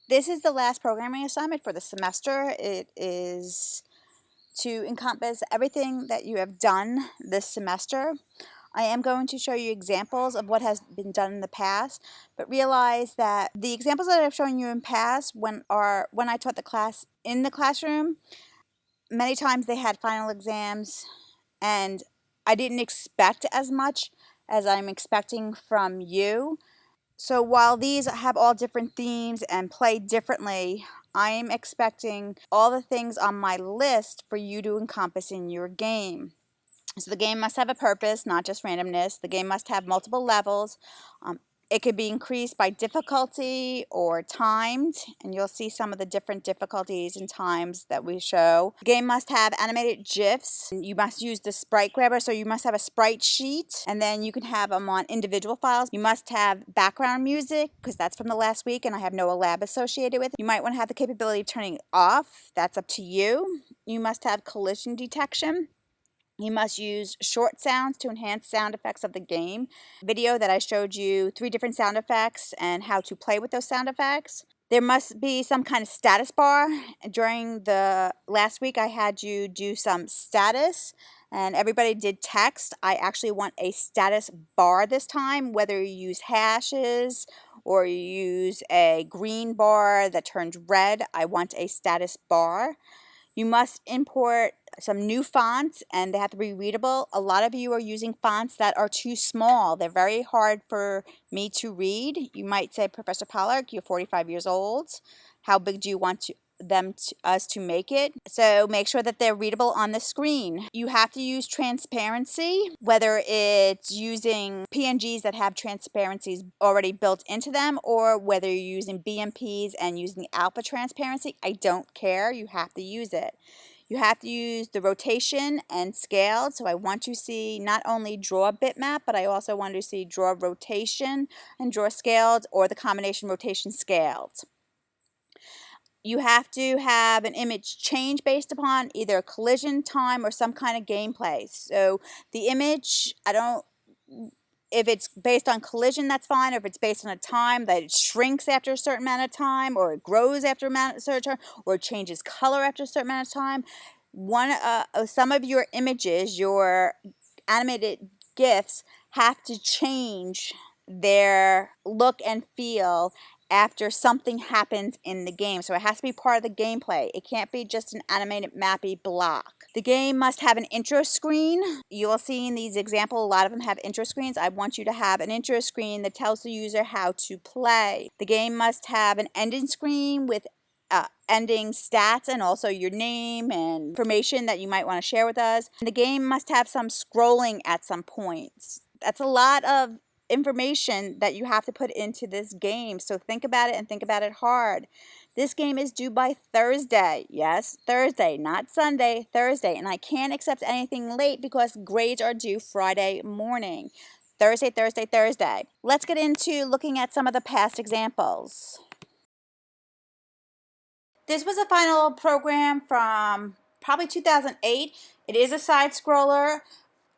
This is the last programming assignment for the semester. It is to encompass everything that you have done this semester. I am going to show you examples of what has been done in the past, but realize that the examples that I've shown you in past when I taught the class in the classroom, many times they had final exams and I didn't expect as much as I'm expecting from you. So while these have all different themes and play differently, I'm expecting all the things on my list for you to encompass in your game. So the game must have a purpose, not just randomness. The game must have multiple levels. It could be increased by difficulty or timed, and you'll see some of the different difficulties and times that we show. The game must have animated GIFs. You must use the sprite grabber, so you must have a sprite sheet, and then you can have them on individual files. You must have background music, because that's from the last week, and I have no lab associated with it. You might want to have the capability of turning it off. That's up to you. You must have collision detection. You must use short sounds to enhance sound effects of the game. Video that I showed you 3 different sound effects and how to play with those sound effects. There must be some kind of status bar. During the last week I had you do some status and everybody did text. I actually want a status bar this time, whether you use hashes or you use a green bar that turns red. I want a status bar. You must import some new fonts and they have to be readable. A lot of you are using fonts that are too small. They're very hard for me to read. You might say, Professor Pollack, you're 45 years old. How big do you want us to make it? So make sure that they're readable on the screen. You have to use transparency, whether it's using PNGs that have transparencies already built into them or whether you're using BMPs and using alpha transparency. I don't care. You have to use it. You have to use the rotation and scaled. So I want you to see not only draw bitmap, but I also want you to see draw rotation and draw scaled or the combination rotation scaled. You have to have an image change based upon either collision time or some kind of gameplay. So the image, if it's based on collision, that's fine. Or if it's based on a time that it shrinks after a certain amount of time, or it grows after a certain time, or it changes color after a certain amount of time. Some of your images, your animated GIFs, have to change their look and feel after something happens in the game. So it has to be part of the gameplay. It can't be just an animated mappy block. The game must have an intro screen. You will see in these examples, a lot of them have intro screens. I want you to have an intro screen that tells the user how to play. The game must have an ending screen with ending stats and also your name and information that you might want to share with us. And the game must have some scrolling at some points. That's a lot of information that you have to put into this game. So think about it and think about it hard. This game is due by Thursday. Yes, Thursday, not Sunday, Thursday. And I can't accept anything late because grades are due Friday morning. Thursday, Thursday, Thursday. Let's get into looking at some of the past examples. This was a final program from probably 2008. It is a side scroller.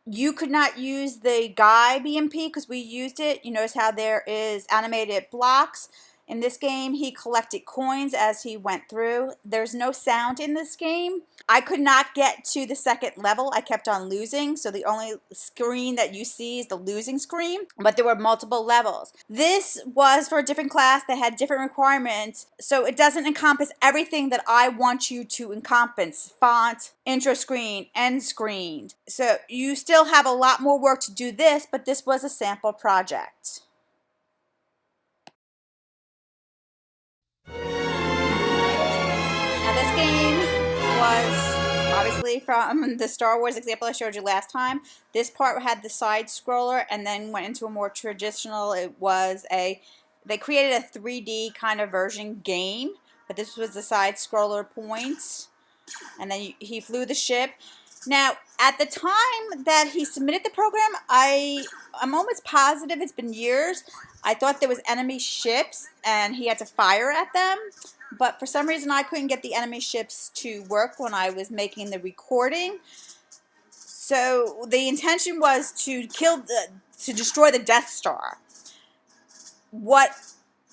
You could not use the Guy BMP because we used it. You notice how there is animated blocks. In this game, he collected coins as he went through. There's no sound in this game. I could not get to the second level. I kept on losing, so the only screen that you see is the losing screen, but there were multiple levels. This was for a different class that had different requirements, so it doesn't encompass everything that I want you to encompass. Font, intro screen, end screen. So you still have a lot more work to do this, but this was a sample project. Now this game was obviously from the Star Wars example I showed you last time. This part had the side scroller and then went into a more traditional, they created a 3D kind of version game, but this was the side scroller points. And then he flew the ship. Now, at the time that he submitted the program, I'm almost positive, it's been years, I thought there was enemy ships and he had to fire at them. But for some reason, I couldn't get the enemy ships to work when I was making the recording. So the intention was to destroy the Death Star. What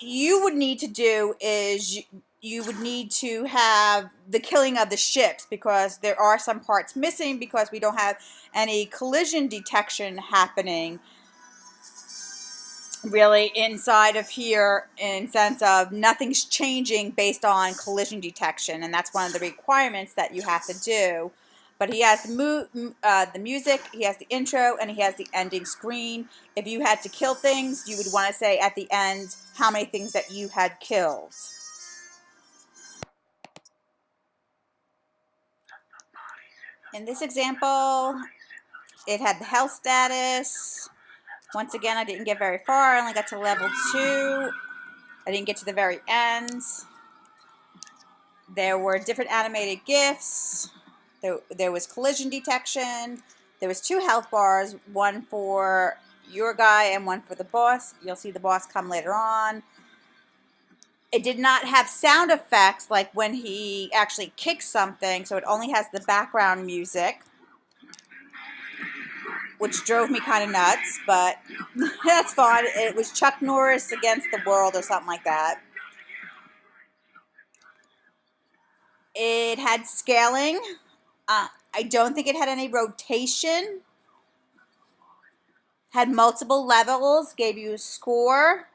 you would need to do is you would need to have the killing of the ships, because there are some parts missing because we don't have any collision detection happening really inside of here, in sense of nothing's changing based on collision detection, and that's one of the requirements that you have to do. But he has the music, he has the intro, and he has the ending screen. If you had to kill things, you would want to say at the end how many things that you had killed. In this example, it had the health status. Once again, I didn't get very far. I only got to level 2. I didn't get to the very end. There were different animated GIFs. There was collision detection. There was 2 health bars, one for your guy and one for the boss. You'll see the boss come later on. It did not have sound effects like when he actually kicks something, so it only has the background music, which drove me kind of nuts, but that's fine. It was Chuck Norris against the world or something like that. It had scaling. I don't think it had any rotation. Had multiple levels, gave you a score.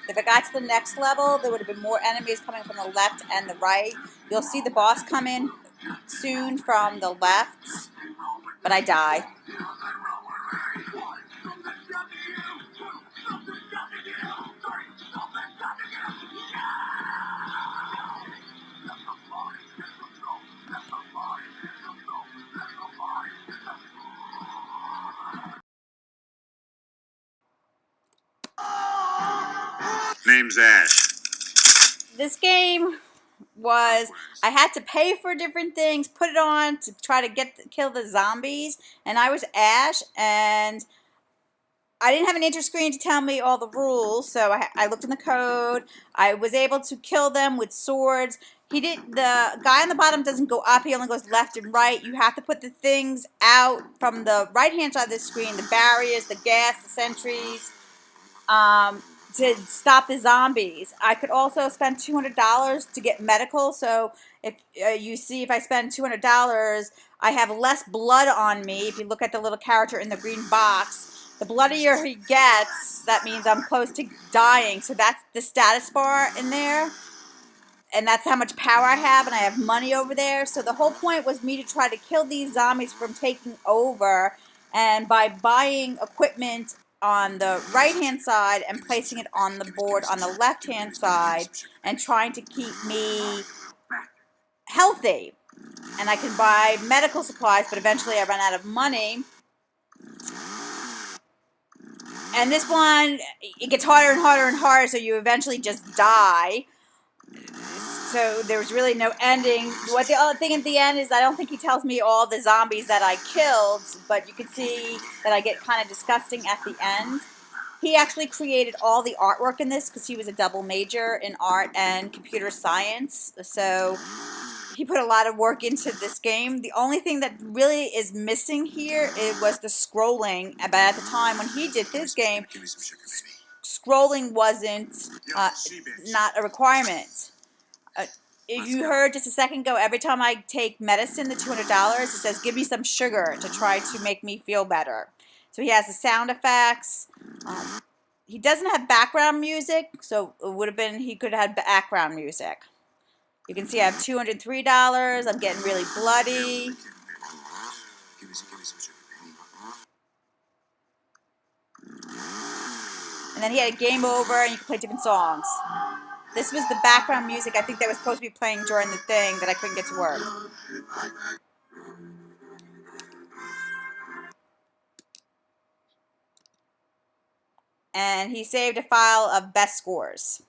If it got to the next level, there would have been more enemies coming from the left and the right. You'll see the boss come in soon from the left, but I die. Name's Ash. This game was, I had to pay for different things, put it on to try to kill the zombies, and I was Ash, and I didn't have an enter screen to tell me all the rules, so I looked in the code. I was able to kill them with swords. The guy on the bottom doesn't go up, he only goes left and right. You have to put the things out from the right-hand side of the screen, the barriers, the gas, the sentries, to stop the zombies. I could also spend $200 to get medical, so if you see, if I spend $200, I have less blood on me. If you look at the little character in the green box, the bloodier he gets, that means I'm close to dying. So that's the status bar in there, and that's how much power I have, and I have money over there. So the whole point was me to try to kill these zombies from taking over, and by buying equipment on the right hand side and placing it on the board on the left hand side and trying to keep me healthy. And I can buy medical supplies, but eventually I run out of money. And this one, it gets harder and harder and harder, so you eventually just die. So there's really no ending. What the other thing at the end is, I don't think he tells me all the zombies that I killed, but you can see that I get kind of disgusting at the end. He actually created all the artwork in this because he was a double major in art and computer science. So he put a lot of work into this game. The only thing that really is missing here, it was the scrolling. But at the time when he did his game, scrolling wasn't not a requirement. If you heard just a second ago, every time I take medicine, the $200, it says, give me some sugar to try to make me feel better. So he has the sound effects. He doesn't have background music, so it would have been, he could have had background music. You can see I have $203. I'm getting really bloody. And then he had a game over, and you can play different songs. This was the background music I think that was supposed to be playing during the thing that I couldn't get to work. and he saved a file of best scores.